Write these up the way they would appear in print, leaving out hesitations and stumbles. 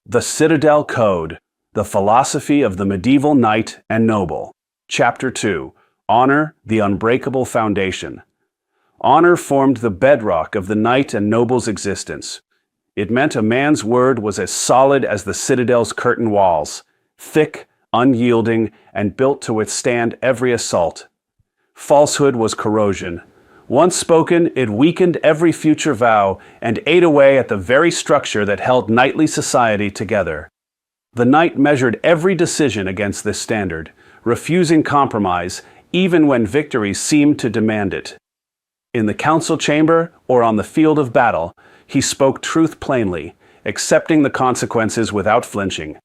The Citadel Code, the philosophy of the medieval knight and noble. Chapter 2. Honor, the unbreakable foundation. Honor formed the bedrock of the knight and noble's existence. It meant a man's word was as solid as the citadel's curtain walls, thick, unyielding, and built to withstand every assault. Falsehood was corrosion. Once spoken, it weakened every future vow and ate away at the very structure that held knightly society together. The knight measured every decision against this standard, refusing compromise even when victory seemed to demand it. In the council chamber or on the field of battle, he spoke truth plainly, accepting the consequences without flinching.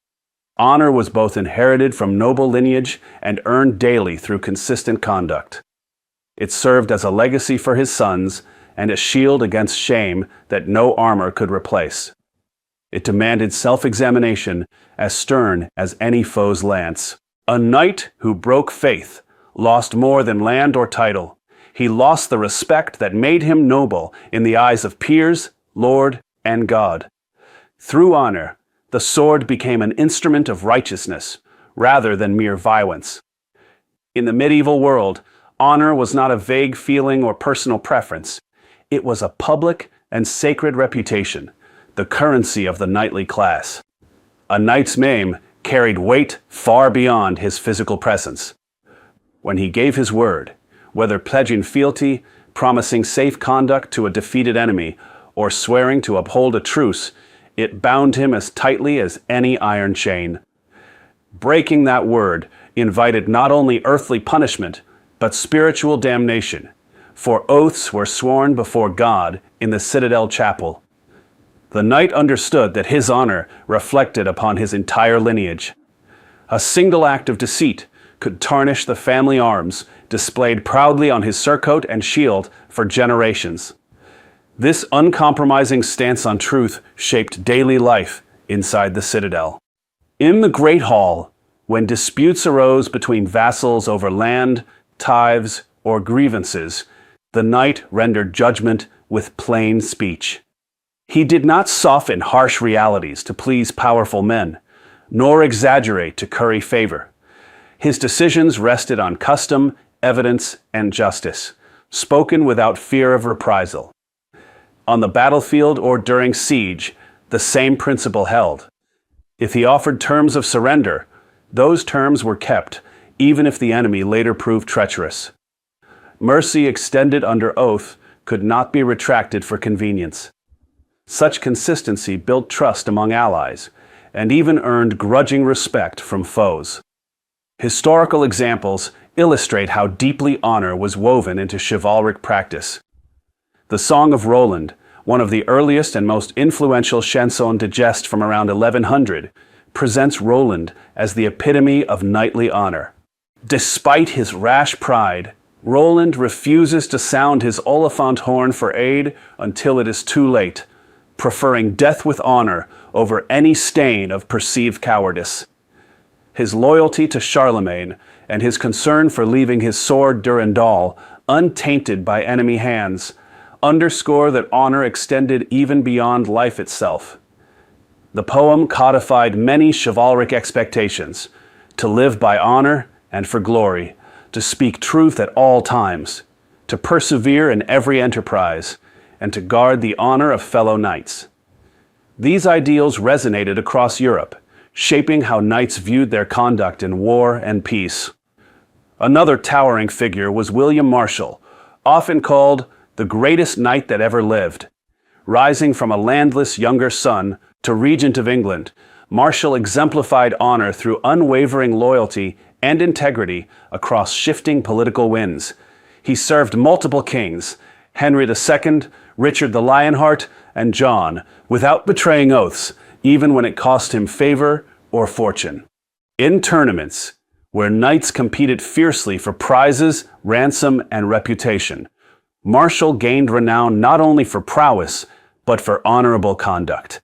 Honor was both inherited from noble lineage and earned daily through consistent conduct. It served as a legacy for his sons and a shield against shame that no armor could replace. It demanded self-examination as stern as any foe's lance. A knight who broke faith lost more than land or title. He lost the respect that made him noble in the eyes of peers, Lord, and God. Through honor, the sword became an instrument of righteousness rather than mere violence. In the medieval world, honor was not a vague feeling or personal preference. It was a public and sacred reputation, the currency of the knightly class. A knight's name carried weight far beyond his physical presence. When he gave his word, whether pledging fealty, promising safe conduct to a defeated enemy, or swearing to uphold a truce, it bound him as tightly as any iron chain. Breaking that word invited not only earthly punishment, but spiritual damnation, for oaths were sworn before God in the Citadel chapel. The knight understood that his honor reflected upon his entire lineage. A single act of deceit could tarnish the family arms displayed proudly on his surcoat and shield for generations. This uncompromising stance on truth shaped daily life inside the Citadel. In the Great Hall, when disputes arose between vassals over land, tithes, or grievances, the knight rendered judgment with plain speech. He did not soften harsh realities to please powerful men, nor exaggerate to curry favor. His decisions rested on custom, evidence, and justice, spoken without fear of reprisal. On the battlefield or during siege, the same principle held. If he offered terms of surrender, those terms were kept, even if the enemy later proved treacherous. Mercy extended under oath could not be retracted for convenience. Such consistency built trust among allies, and even earned grudging respect from foes. Historical examples illustrate how deeply honor was woven into chivalric practice. The Song of Roland, one of the earliest and most influential chansons de geste from around 1100, presents Roland as the epitome of knightly honor. Despite his rash pride, Roland refuses to sound his Oliphant horn for aid until it is too late, preferring death with honor over any stain of perceived cowardice. His loyalty to Charlemagne and his concern for leaving his sword Durandal untainted by enemy hands underscore that honor extended even beyond life itself. The poem codified many chivalric expectations: to live by honor and for glory, to speak truth at all times, to persevere in every enterprise, and to guard the honor of fellow knights. These ideals resonated across Europe, shaping how knights viewed their conduct in war and peace. Another towering figure was William Marshal, often called the greatest knight that ever lived. Rising from a landless younger son to Regent of England, Marshal exemplified honor through unwavering loyalty and integrity across shifting political winds. He served multiple kings, Henry II, Richard the Lionheart, and John, without betraying oaths, even when it cost him favor or fortune. In tournaments, where knights competed fiercely for prizes, ransom, and reputation, Marshal gained renown not only for prowess, but for honorable conduct.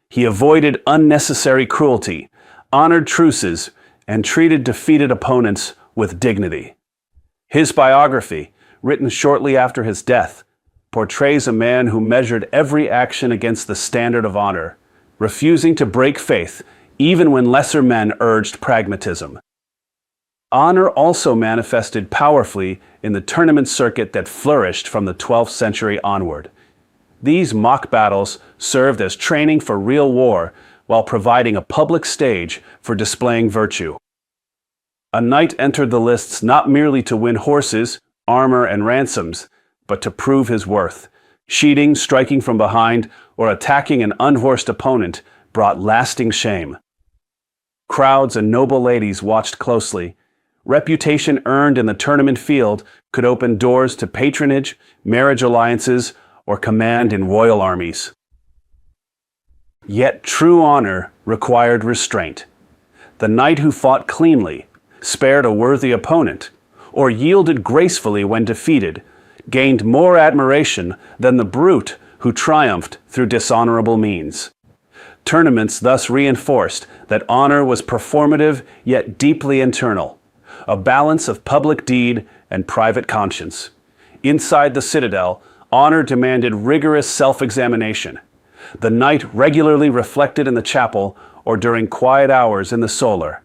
He avoided unnecessary cruelty, honored truces, and treated defeated opponents with dignity. His biography, written shortly after his death, portrays a man who measured every action against the standard of honor, refusing to break faith even when lesser men urged pragmatism. Honor also manifested powerfully in the tournament circuit that flourished from the 12th century onward. These mock battles served as training for real war while providing a public stage for displaying virtue. A knight entered the lists not merely to win horses, armor, and ransoms, but to prove his worth. Cheating, striking from behind, or attacking an unhorsed opponent brought lasting shame. Crowds and noble ladies watched closely. Reputation earned in the tournament field could open doors to patronage, marriage alliances, or command in royal armies. Yet true honor required restraint. The knight who fought cleanly, spared a worthy opponent, or yielded gracefully when defeated, gained more admiration than the brute who triumphed through dishonorable means. Tournaments thus reinforced that honor was performative yet deeply internal, a balance of public deed and private conscience. Inside the Citadel, honor demanded rigorous self-examination. The knight regularly reflected in the chapel or during quiet hours in the solar.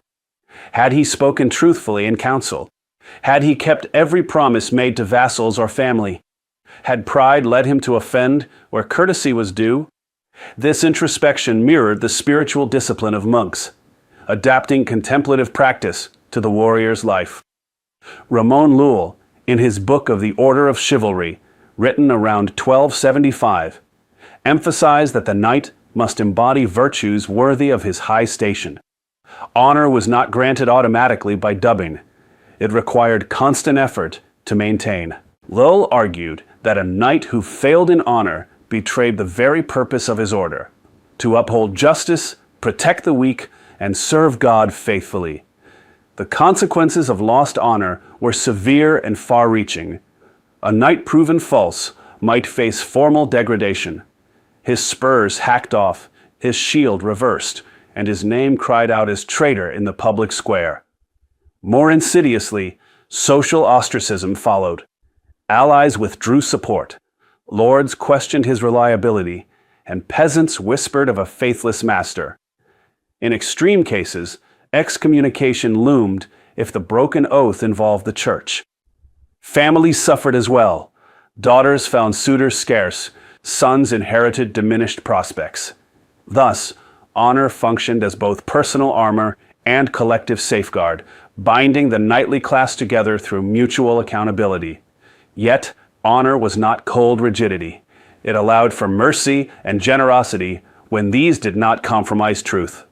Had he spoken truthfully in council? Had he kept every promise made to vassals or family? Had pride led him to offend where courtesy was due? This introspection mirrored the spiritual discipline of monks, adapting contemplative practice to the warrior's life. Ramon Llull, in his book of the Order of Chivalry, written around 1275, emphasized that the knight must embody virtues worthy of his high station. Honor was not granted automatically by dubbing. It required constant effort to maintain. Llull argued that a knight who failed in honor betrayed the very purpose of his order, to uphold justice, protect the weak, and serve God faithfully. The consequences of lost honor were severe and far-reaching. A knight proven false might face formal degradation, his spurs hacked off, his shield reversed, and his name cried out as traitor in the public square. More insidiously, social ostracism followed. Allies withdrew support, lords questioned his reliability, and peasants whispered of a faithless master. In extreme cases, excommunication loomed if the broken oath involved the church. Families suffered as well. Daughters found suitors scarce, sons inherited diminished prospects. Thus, honor functioned as both personal armor and collective safeguard, binding the knightly class together through mutual accountability. Yet, honor was not cold rigidity. It allowed for mercy and generosity when these did not compromise truth.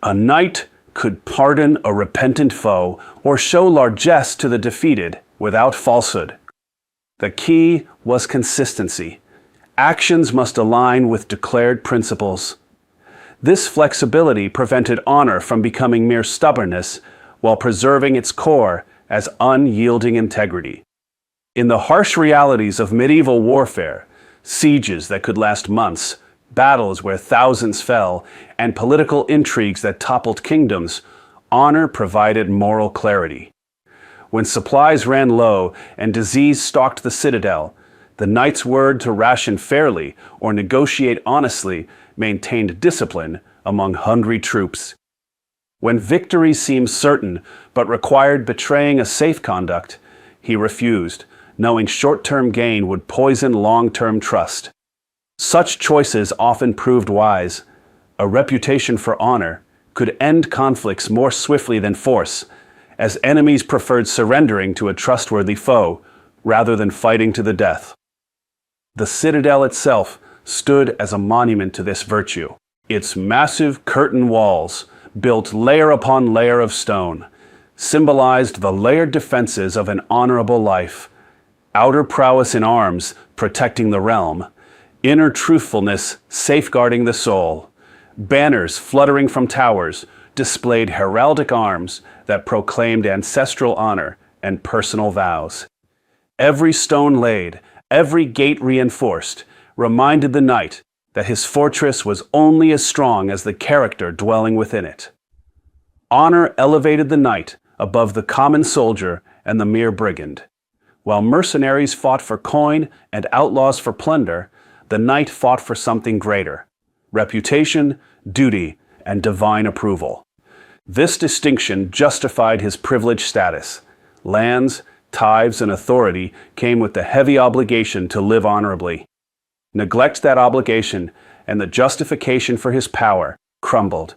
A knight could pardon a repentant foe or show largesse to the defeated without falsehood. The key was consistency. Actions must align with declared principles. This flexibility prevented honor from becoming mere stubbornness while preserving its core as unyielding integrity. In the harsh realities of medieval warfare, sieges that could last months, battles where thousands fell, and political intrigues that toppled kingdoms, honor provided moral clarity. When supplies ran low and disease stalked the citadel, the knight's word to ration fairly or negotiate honestly maintained discipline among hungry troops. When victory seemed certain but required betraying a safe conduct, he refused, knowing short-term gain would poison long-term trust. Such choices often proved wise. A reputation for honor could end conflicts more swiftly than force, as enemies preferred surrendering to a trustworthy foe rather than fighting to the death. The citadel itself stood as a monument to this virtue. Its massive curtain walls, built layer upon layer of stone, symbolized the layered defenses of an honorable life. Outer prowess in arms, protecting the realm. Inner truthfulness, safeguarding the soul. Banners fluttering from towers displayed heraldic arms that proclaimed ancestral honor and personal vows. Every stone laid, every gate reinforced, reminded the knight that his fortress was only as strong as the character dwelling within it. Honor elevated the knight above the common soldier and the mere brigand. While mercenaries fought for coin and outlaws for plunder, the knight fought for something greater, reputation, duty, and divine approval. This distinction justified his privileged status. Lands, tithes, and authority came with the heavy obligation to live honorably. Neglect that obligation, and the justification for his power crumbled.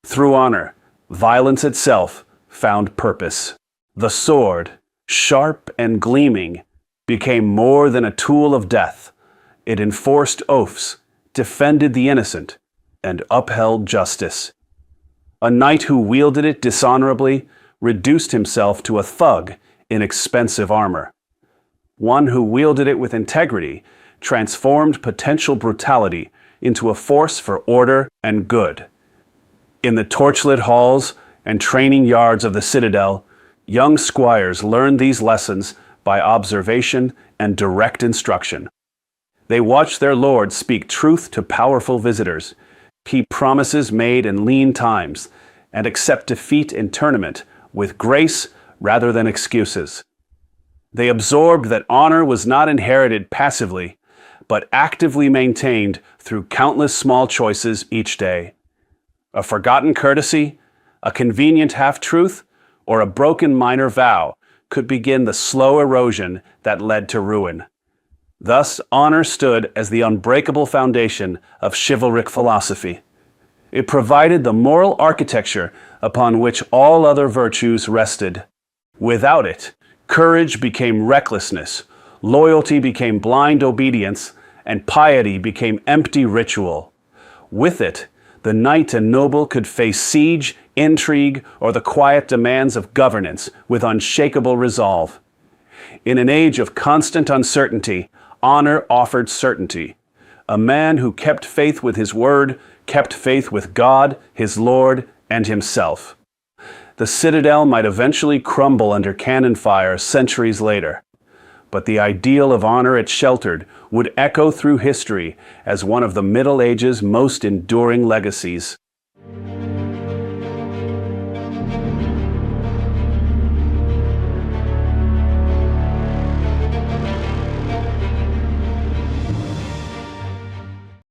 Through honor, violence itself found purpose. The sword, sharp and gleaming, became more than a tool of death. It enforced oaths, defended the innocent, and upheld justice. A knight who wielded it dishonorably reduced himself to a thug in expensive armor. One who wielded it with integrity transformed potential brutality into a force for order and good. In the torchlit halls and training yards of the Citadel, young squires learned these lessons by observation and direct instruction. They watched their lord speak truth to powerful visitors, keep promises made in lean times, and accept defeat in tournament with grace rather than excuses. They absorbed that honor was not inherited passively, but actively maintained through countless small choices each day. A forgotten courtesy, a convenient half-truth, or a broken minor vow could begin the slow erosion that led to ruin. Thus, honor stood as the unbreakable foundation of chivalric philosophy. It provided the moral architecture upon which all other virtues rested. Without it, courage became recklessness, loyalty became blind obedience, and piety became empty ritual. With it, the knight and noble could face siege, intrigue, or the quiet demands of governance with unshakable resolve. In an age of constant uncertainty, honor offered certainty. A man who kept faith with his word kept faith with God, his Lord, and himself. The Citadel might eventually crumble under cannon fire centuries later, but the ideal of honor it sheltered would echo through history as one of the Middle Ages' most enduring legacies.